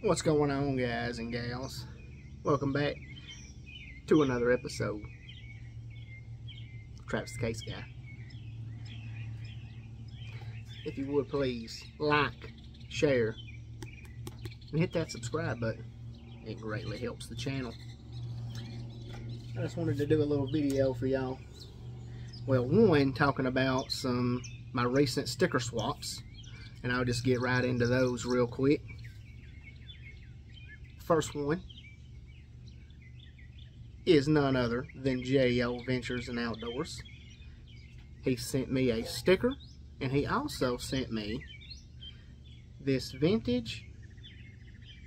What's going on, guys and gals? Welcome back to another episode of Travis the Case Guy. If you would please like, share, and hit that subscribe button. It greatly helps the channel. I just wanted to do a little video for y'all. Well, one, talking about my recent sticker swaps, and I'll just get right into those real quick. First one is none other than J.O. Ventures and Outdoors. He sent me a sticker, and he also sent me this vintage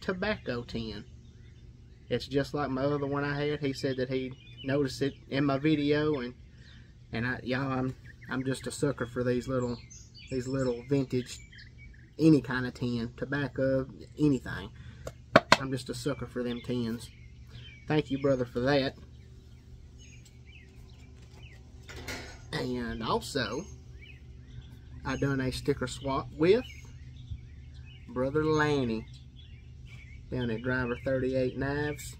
tobacco tin. It's just like my other one I had. He said that he noticed it in my video, and y'all, I'm just a sucker for these little vintage, any kind of tin, tobacco, anything. I'm just a sucker for them tins. Thank you, brother, for that. And also, I done a sticker swap with Brother Lanny down at Driver 38 Knives.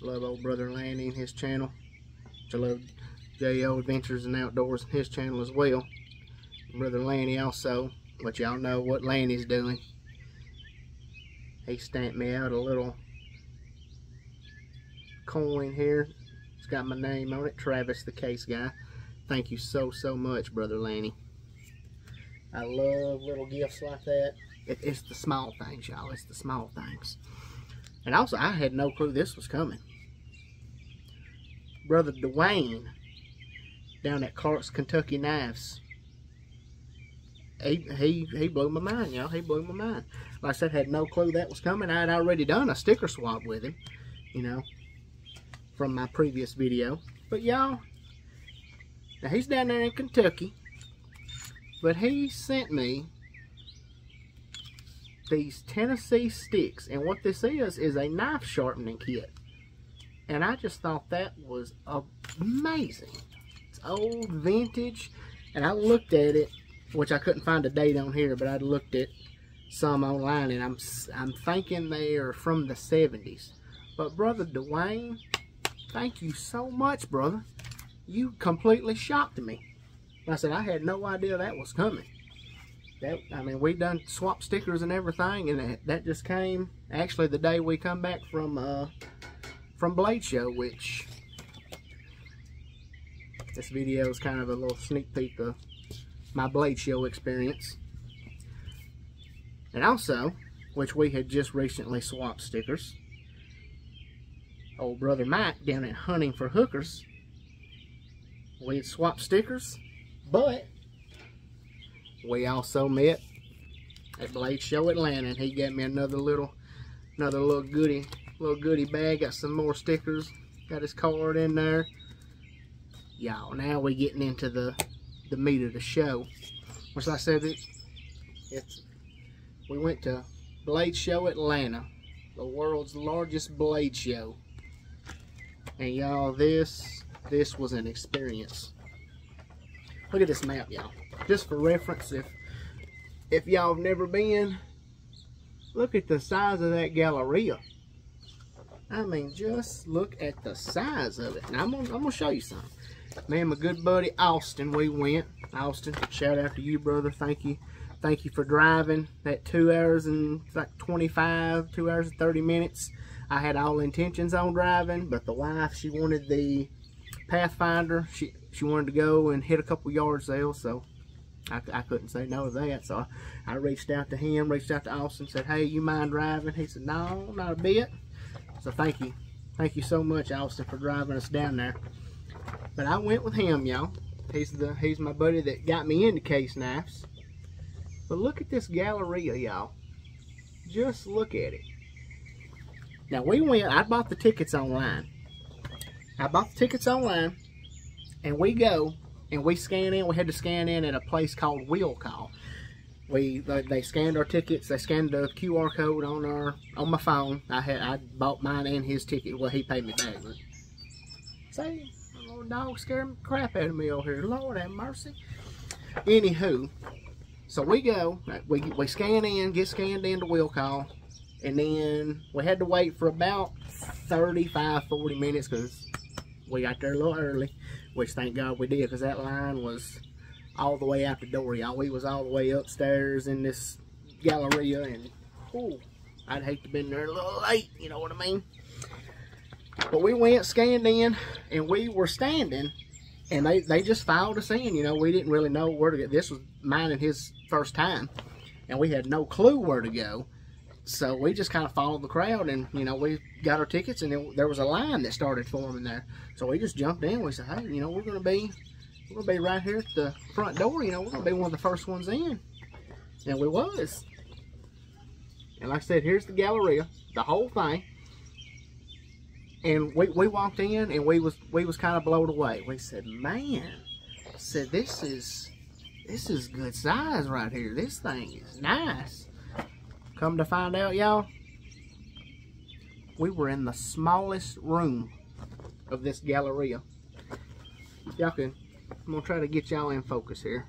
Love old Brother Lanny and his channel. I love J.O. Adventures and Outdoors and his channel as well. Brother Lanny also, let y'all know what Lanny's doing. He stamped me out a little coin here. It's got my name on it, Travis the Case Guy. Thank you so much, Brother Lanny. I love little gifts like that. It's the small things, y'all. It's the small things. And also, I had no clue this was coming. Brother Dwayne down at Clark's Kentucky Knives. He blew my mind, y'all. He blew my mind. Like I said, had no clue that was coming. I had already done a sticker swap with him, you know, from my previous video. But y'all, now he's down there in Kentucky, but he sent me these Tennessee sticks, and what this is a knife sharpening kit. And I just thought that was amazing. It's old, vintage, and I looked at it, which I couldn't find a date on here, but I looked at some online, and I'm thinking they are from the 70s. But Brother Dwayne, thank you so much, brother. You completely shocked me. I said I had no idea that was coming. I mean, we done swap stickers and everything, and that just came actually the day we come back from Blade Show, which this video is kind of a little sneak peek of my Blade Show experience. And also, which we had just recently swapped stickers, old Brother Mike down at Hunting for Hookers, we had swapped stickers, but we also met at Blade Show Atlanta, and he gave me another little goodie bag. Got some more stickers, got his card in there. Y'all, now we getting into the meat of the show. Which, like I said, we went to Blade Show Atlanta, the world's largest blade show, and y'all, this was an experience. Look at this map, y'all. Just for reference, if y'all have never been, look at the size of that Galleria. I mean, just look at the size of it. Now I'm gonna show you something. Me and my good buddy Austin, we went. Austin, shout out to you, brother. Thank you for driving that 2 hours and like 25, 2 hours and 30 minutes. I had all intentions on driving, but the wife, she wanted the Pathfinder. She wanted to go and hit a couple yard sales, so I couldn't say no to that. So I reached out to him, reached out to Austin, said, hey, you mind driving? He said, no, not a bit. So thank you so much, Austin, for driving us down there. But I went with him, y'all. He's my buddy that got me into case knives. But look at this Galleria, y'all. Just look at it. Now I bought the tickets online. And we go and we scan in. We had to scan in at a place called Will Call. They scanned our tickets. They scanned the QR code on my phone. I bought mine and his ticket. Well, he paid me back. But say, little dog scaring the crap out of me over here. Lord have mercy. Anywho, So we go, we scan in, get scanned into will call, and then we had to wait for about 35-40 minutes because we got there a little early, which thank God we did, because that line was all the way out the door, y'all. We was all the way upstairs in this Galleria, and ooh, I'd hate to have been there a little late, you know what I mean? But we went, scanned in, and we were standing, and they just filed us in. You know, we didn't really know where to go. This was mine and his first time, and we had no clue where to go. So we just kind of followed the crowd, and, you know, we got our tickets, and then there was a line that started forming there. So we just jumped in. We said, hey, you know, we're going to be right here at the front door. You know, we're going to be one of the first ones in. And we was. And like I said, here's the Galleria, the whole thing. And we walked in, and we was kind of blown away. We said, man, this is good size right here. This thing is nice. Come to find out, y'all, we were in the smallest room of this Galleria. Y'all can, I'm gonna try to get y'all in focus here.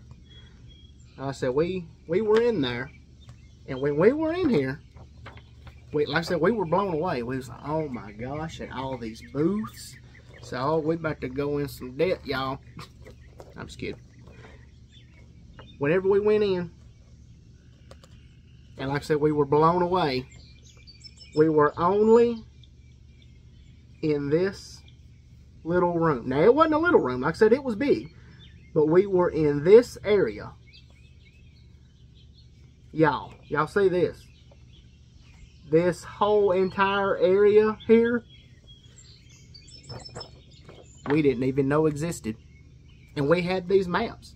I said we were in there, and when we were in here, like I said, we were blown away. We was like, oh my gosh, and all these booths. So, oh, we about to go in some debt, y'all. I'm just kidding. Whenever we went in, and like I said, we were blown away. We were only in this little room. Now, it wasn't a little room. Like I said, it was big. But we were in this area. Y'all see this? This whole entire area here, we didn't even know existed. And we had these maps,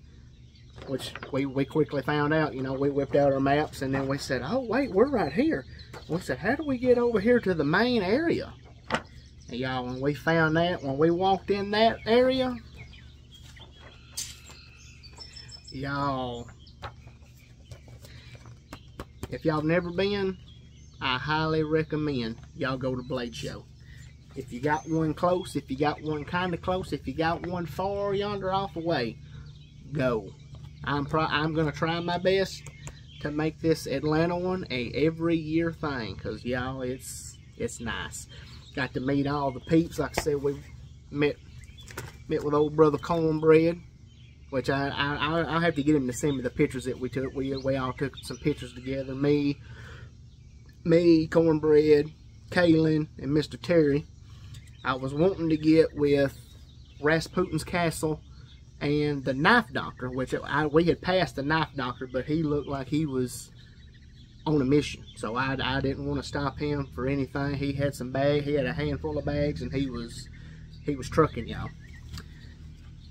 which we quickly found out. You know, we whipped out our maps, and then we said, oh wait, we're right here. We said, how do we get over here to the main area? And y'all, when we found that, when we walked in that area, y'all, if y'all never been, I highly recommend y'all go to Blade Show. If you got one close, if you got one kind of close, if you got one far yonder off away, go. I'm gonna try my best to make this Atlanta one a every year thing, cause y'all, it's nice. Got to meet all the peeps. Like I said, we met with old brother Cornbread, which I'll have to get him to send me the pictures that we took. We all took some pictures together. Me, Cornbread, Kaylin, and Mr. Terry. I was wanting to get with Rasputin's Castle and the Knife Doctor, which we had passed the Knife Doctor, but he looked like he was on a mission. So I didn't want to stop him for anything. He had some bags. He had a handful of bags, and he was trucking, y'all.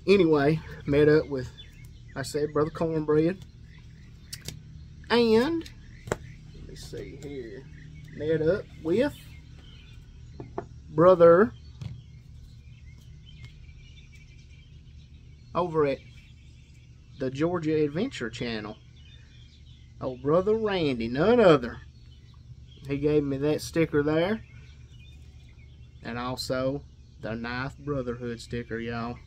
Anyway, met up with, I said, Brother Cornbread, and let me see here, met up with Brother over at the Georgia Adventure Channel. Old Brother Randy, none other. He gave me that sticker there, and also the Knife Brotherhood sticker, y'all.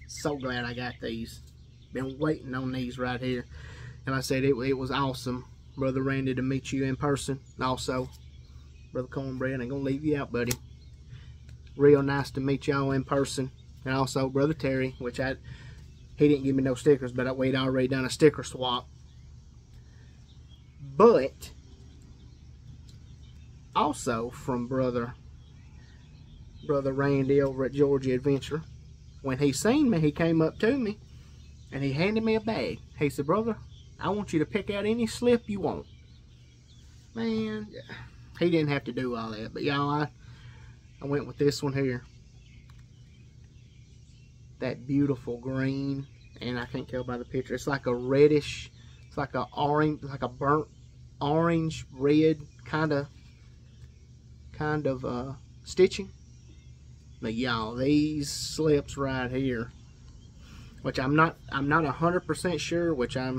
So glad I got these. Been waiting on these right here. And I said it was awesome, Brother Randy, to meet you in person. Also, Brother Cornbread, ain't gonna leave you out, buddy. Real nice to meet y'all in person. And also Brother Terry, which he didn't give me no stickers, but we'd already done a sticker swap. But also from Brother Randy over at Georgia Adventure, when he seen me, he came up to me and he handed me a bag. He said, brother, I want you to pick out any slip you want. Man, he didn't have to do all that, but y'all, I went with this one here. That beautiful green, and I can't tell by the picture, it's like a reddish, it's like a orange, like a burnt orange red kind of stitching. But y'all, these slips right here, which I'm not 100% sure, which I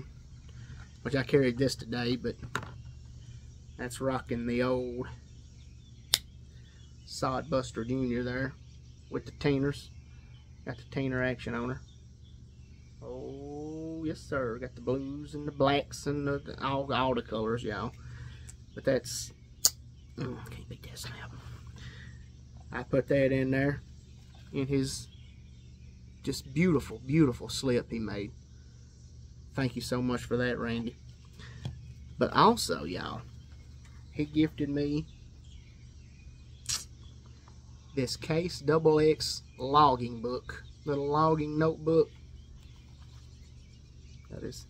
carried this today, but that's rocking the old Sodbuster Jr. there with the Teeners. Got the Teener action on her. Oh Oh, yes, sir. Got the blues and the blacks and all the colors, y'all. But that's... I can't beat that snap. I put that in there in his just beautiful, beautiful slip he made. Thank you so much for that, Randy. But also, y'all, he gifted me this Case XX logging book, little logging notebook. That is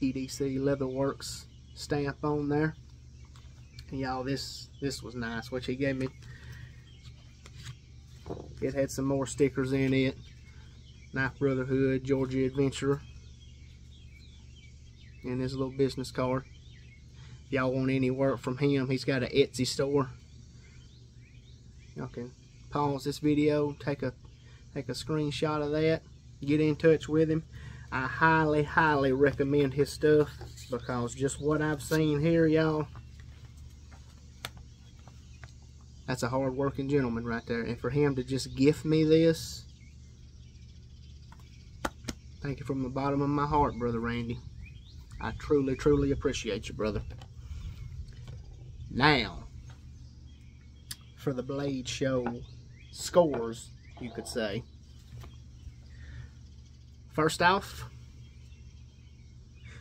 EDC Leatherworks stamp on there. And y'all, this was nice, which he gave me. It had some more stickers in it. Knife Brotherhood, Georgia Adventurer. And this little business card. If y'all want any work from him, he's got an Etsy store. Y'all can pause this video, take a screenshot of that, get in touch with him. I highly, highly recommend his stuff, because just what I've seen here, y'all, that's a hard-working gentleman right there. And for him to just gift me this, thank you from the bottom of my heart, Brother Randy. I truly, truly appreciate you, brother. Now, for the Blade Show scores, you could say. First off,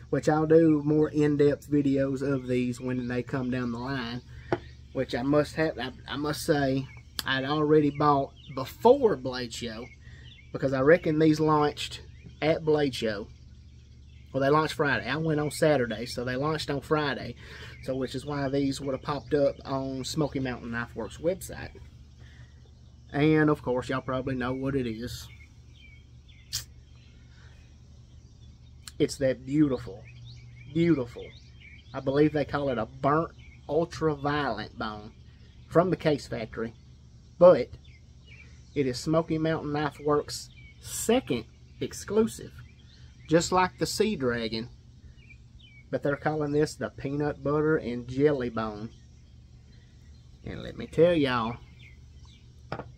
which I'll do more in-depth videos of these when they come down the line, which I must say, I'd already bought before Blade Show, because I reckon these launched at Blade Show. Well, they launched Friday. I went on Saturday, so they launched on Friday. So, which is why these would have popped up on Smoky Mountain Knife Works website. And, of course, y'all probably know what it is. It's that beautiful, beautiful, I believe they call it a burnt ultraviolet bone from the Case Factory. But it is Smoky Mountain Knife Works' second exclusive. Just like the Sea Dragon, but they're calling this the Peanut Butter and Jelly Bone. And let me tell y'all,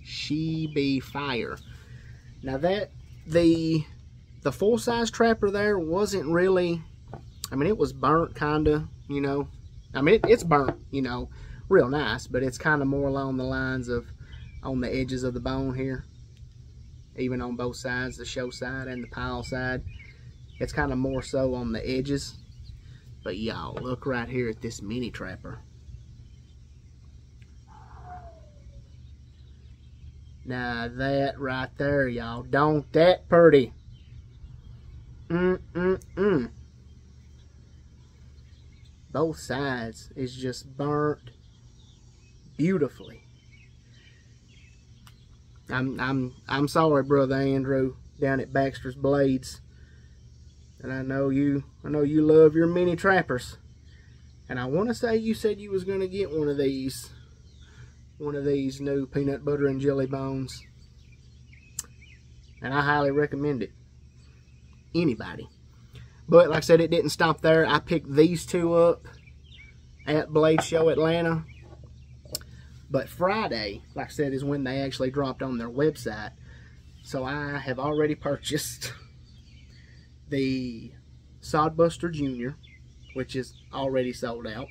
she be fire. Now that the full-size trapper there wasn't really, I mean, it was burnt kinda, you know. I mean, it's burnt, you know, real nice, but it's kind of more along the lines of on the edges of the bone here, even on both sides, the show side and the pile side. It's kind of more so on the edges. But y'all, look right here at this mini trapper. Now that right there, y'all, don't that pretty? Both sides is just burnt beautifully. I'm sorry, Brother Andrew down at Baxter's Blades. And I know you love your mini trappers. And I want to say you said you was going to get one of these new peanut butter and jelly bones. And I highly recommend it. Anybody. But like I said, it didn't stop there. I picked these two up at Blade Show Atlanta. But Friday, like I said, is when they actually dropped on their website. So I have already purchased the Sodbuster Jr., which is already sold out.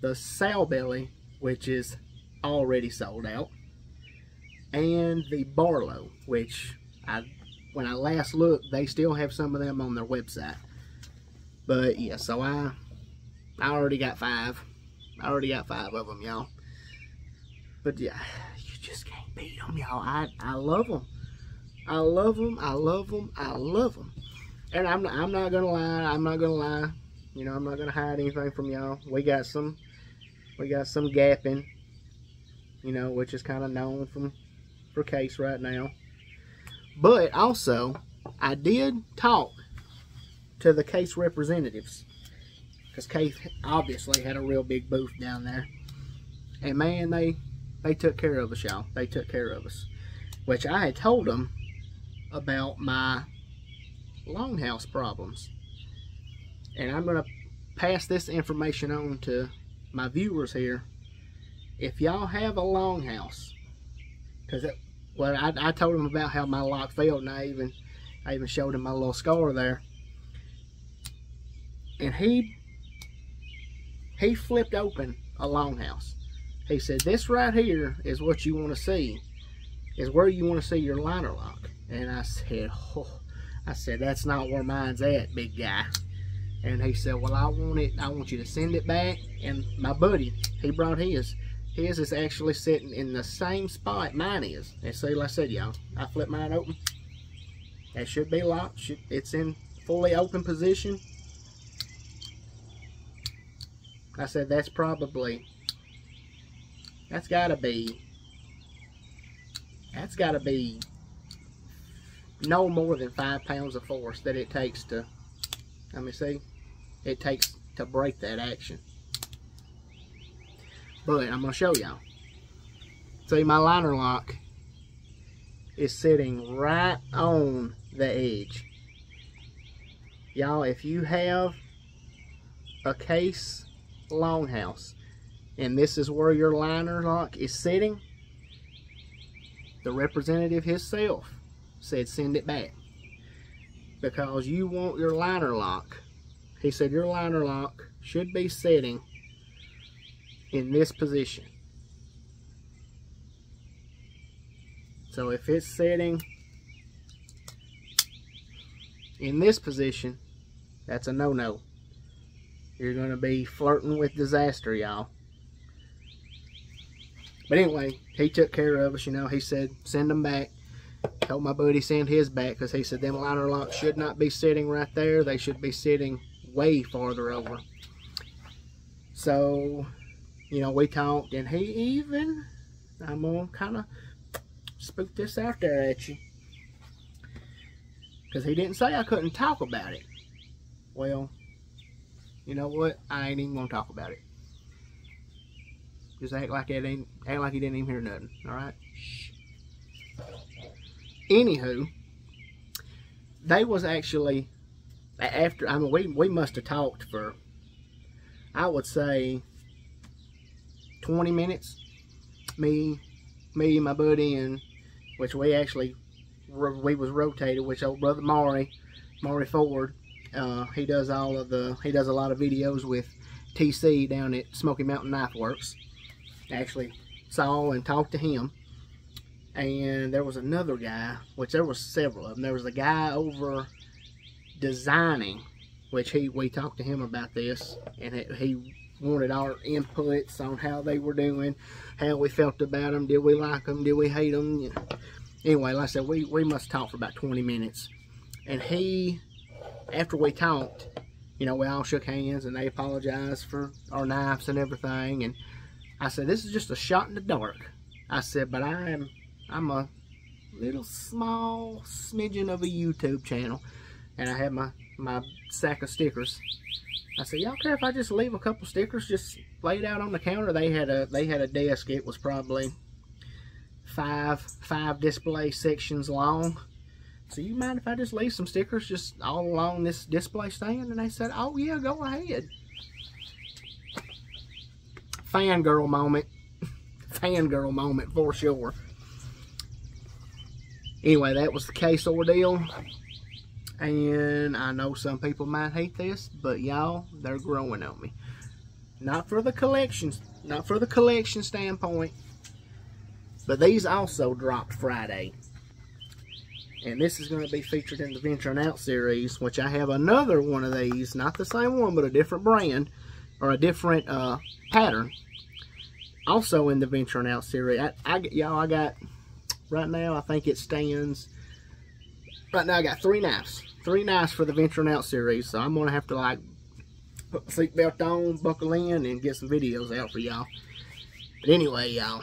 The Sow Belly, which is already sold out. And the Barlow, which when I last looked, they still have some of them on their website. But yeah, so I already got 5. I already got 5 of them, y'all. But yeah, you just can't beat them, y'all. I love them. I love them. I love them. I love them. And I'm not gonna lie. I'm not gonna lie. You know, I'm not gonna hide anything from y'all. We got some gapping. You know, which is kind of known for Case right now. But also, I did talk to the Case representatives, because Case obviously had a real big booth down there. And man, they took care of us, y'all. They took care of us. Which I had told them about my longhouse problems. And I'm going to pass this information on to my viewers here. If y'all have a longhouse, because well, I told them about how my lock failed, and I I even showed him my little scar there. And he flipped open a longhouse. He said, this right here is what you want to see, is where you want to see your liner lock. And I said, oh, I said, that's not where mine's at, big guy. And he said, well, I want you to send it back. And my buddy, he brought his. His is actually sitting in the same spot mine is. And see, like I said, y'all, I flipped mine open. That should be locked. It's in fully open position. I said, that's gotta be no more than 5 pounds of force that it takes to, let me see, it takes to break that action. But I'm going to show y'all. See, my liner lock is sitting right on the edge. Y'all, if you have a case longhouse and this is where your liner lock is sitting, the representative himself said send it back, because you want your liner lock. He said your liner lock should be sitting in this position. So if it's sitting in this position, that's a no-no. You're going to be flirting with disaster, y'all. But anyway, he took care of us, you know. He said send them back. Told my buddy send his back, because he said them liner locks should not be sitting right there. They should be sitting way farther over. So, you know, we talked, and he even, I'm going to kind of spook this out there at you, because he didn't say I couldn't talk about it. Well, you know what? I ain't even going to talk about it. Just act like he didn't even hear nothing, alright? Shh. Anywho, they was actually, after, I mean, we must have talked for, I would say, 20 minutes. Me, my buddy, and which we actually, we was rotated, which old brother Maury Ford, he does a lot of videos with TC down at Smoky Mountain Knife Works. Actually saw and talked to him. And there was another guy, which there was several of them. There was a guy over designing, which we talked to him about this, and he wanted our inputs on how they were doing, how we felt about them, did we like them, did we hate them. You know. Anyway, like I said, we must talk for about 20 minutes. And he, after we talked, you know, we all shook hands and they apologized for our knives and everything. And I said, this is just a shot in the dark. I said, but I'm a little small smidgen of a YouTube channel, and I have my sack of stickers. I said, y'all care if I just leave a couple stickers just laid out on the counter? They had a desk. It was probably five display sections long. So you mind if I just leave some stickers just all along this display stand? And they said, oh yeah, go ahead. Fangirl moment. Fangirl moment for sure. Anyway, that was the case ordeal. And I know some people might hate this, but y'all, they're growing on me. Not for the collections, not for the collection standpoint, but these also dropped Friday. And this is going to be featured in the Venturing Out series, which I have another one of these, not the same one, but a different brand, or a different pattern. Also in the Venturing Out series. Y'all, I got, right now, I think it stands, right now I got 3 knives. 3 knives for the Venturing Out series. So I'm going to have to, like, put the seatbelt on, buckle in, and get some videos out for y'all. But anyway, y'all,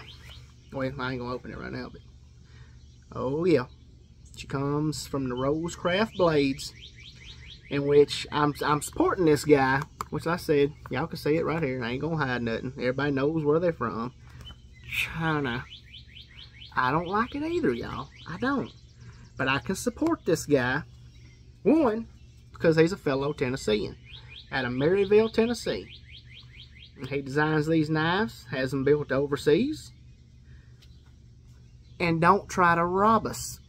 well, I ain't going to open it right now, but, oh yeah. She comes from the Rosecraft Blades, in which I'm supporting this guy, which I said, y'all can see it right here. I ain't gonna hide nothing. Everybody knows where they're from. China. I don't like it either, y'all. I don't. But I can support this guy. One, because he's a fellow Tennessean out of Maryville, Tennessee. And he designs these knives, has them built overseas. And don't try to rob us.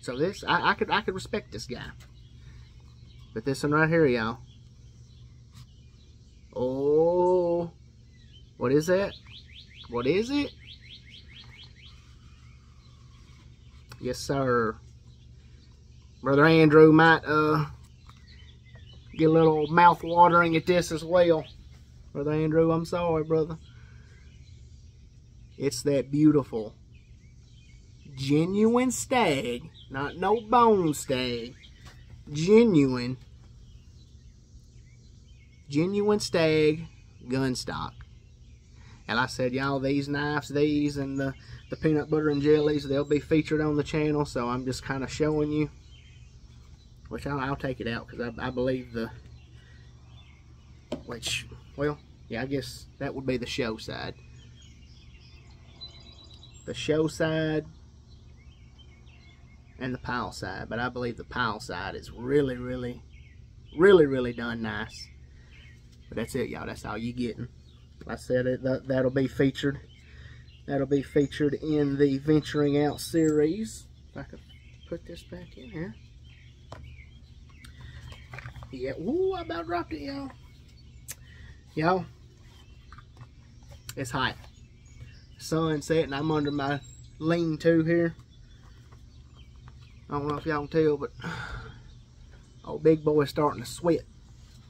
So this, I could respect this guy. But this one right here, y'all. Oh, what is that? What is it? Yes, sir. Brother Andrew might get a little mouth watering at this as well. Brother Andrew, I'm sorry, brother. It's that beautiful, genuine stag, not no bone stag. Genuine stag gun stock. And like I said, y'all, these knives, these and the peanut butter and jellies, they'll be featured on the channel. So I'm just kind of showing you, which I'll take it out because I believe well, yeah, I guess that would be the show side. The show side and the pile side, but I believe the pile side is really done nice. But that's it, y'all. That's all you getting. Like I said, that'll be featured. That'll be featured in the Venturing Out series. If I could put this back in here. Yeah, ooh, I about dropped it, y'all. Y'all, it's hot. Sun setting. I'm under my lean-to here. I don't know if y'all can tell, but old big boy's starting to sweat.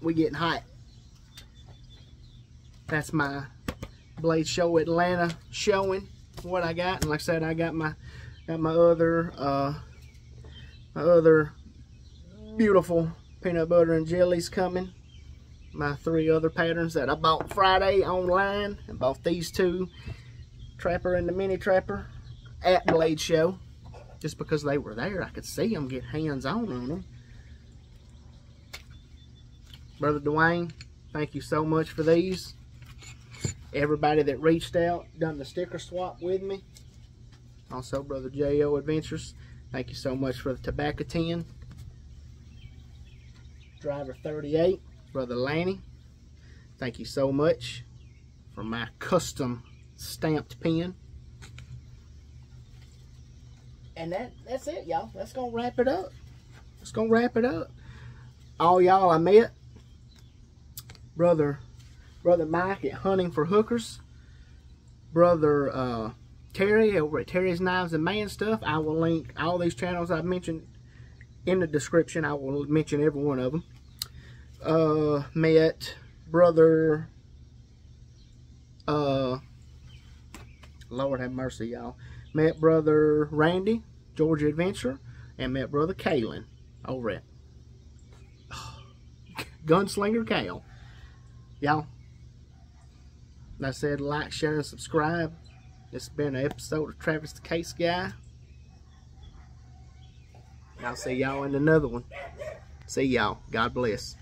We getting hot. That's my Blade Show Atlanta showing what I got. And like I said, I got my other beautiful peanut butter and jellies coming. My 3 other patterns that I bought Friday online. I bought these 2, Trapper and the Mini Trapper, at Blade Show. Just because they were there, I could see them, get hands-on on them. Brother Dwayne, thank you so much for these. Everybody that reached out, done the sticker swap with me. Also, Brother J.O. Adventures, thank you so much for the tobacco tin. Driver 38, Brother Lanny, thank you so much for my custom stamped pen. And that's it, y'all. That's gonna wrap it up. That's gonna wrap it up. All y'all I met, Brother Mike at Hunting for Hookers, Brother Terry over at Terry's Knives and Man Stuff. I will link all these channels I've mentioned in the description. I will mention every one of them. Met Brother, Lord have mercy, y'all. Met Brother Randy, Georgia Adventure, and met Brother Kalen over at Gunslinger Cal. Y'all, like I said, like, share, and subscribe. This has been an episode of Travis the Case Guy. I'll see y'all in another one. See y'all. God bless.